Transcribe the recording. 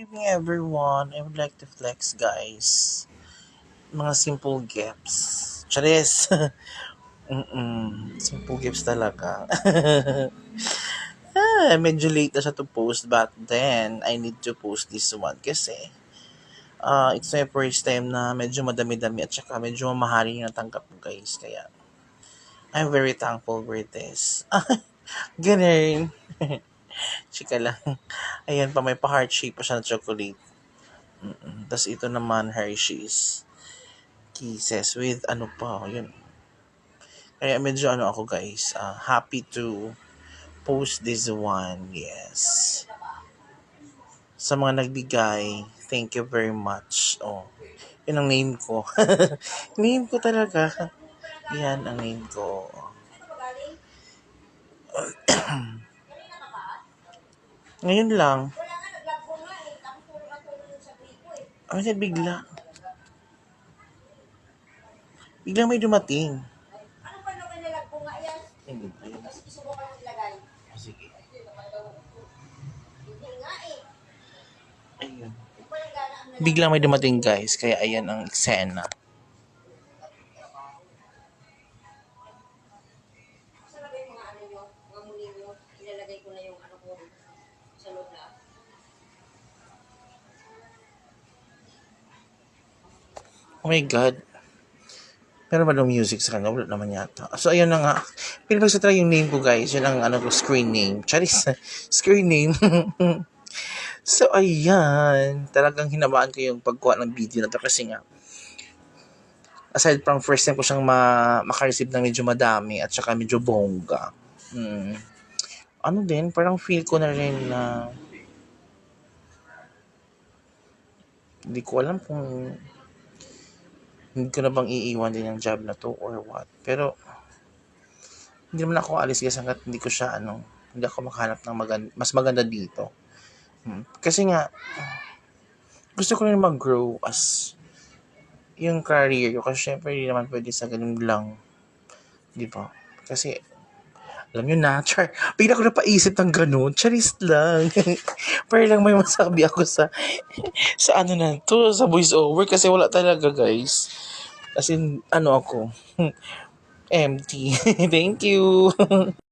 evening, everyone. I would like to flex, guys. Mga simple gifts. Charis! Simple gifts talaga. Medyo late na siya to post, but then, I need to post this one kasi it's my first time na medyo madami-dami at saka medyo mamahalin yung natanggap ko, guys. Kaya, I'm very thankful for this. Ganun. Chika lang. Ayan pa, may pa-heart shape pa siya na chocolate. Tapos ito naman, Hershey's Kisses with ano pa, yun. Kaya medyo ako guys, happy to post this one, yes. Sa mga nagbigay, thank you very much. Oh, yun ang name ko. Name ko talaga. Yan ang name ko. Ngayon lang. Ano siya bigla? Biglang may dumating. Ayun. Sige. Ayun. Biglang may dumating guys, kaya ayan ang eksena. Oh my God. Pero ba daw music sa kanya? Wala naman yata. So, ayun na nga. Pinapag sa try yung name ko, guys. Yun ang screen name. Charis. Screen name. So, ayan. Talagang hinamaan ko yung pagkuha ng video na to kasi nga, aside from first time ko siyang makareceive ng medyo madami at saka medyo bongga. Ano din, parang feel ko na rin na hindi ko alam kung hindi ko na bang iiwan din yung job na to or what. Pero, hindi naman ako alis guys hanggat hindi ko siya, hindi ako makahanap ng mas maganda dito. Kasi nga, gusto ko rin mag-grow as yung career ko. Kasi syempre, hindi naman pwede sa ganun lang. Di ba? Kasi, alam nyo na, bigla ko napaisip ng ganun. Charis lang. Pero lang may masabi ako sa ano na to, sa voice over. Kasi wala talaga, guys. As in, ako, empty. Thank you.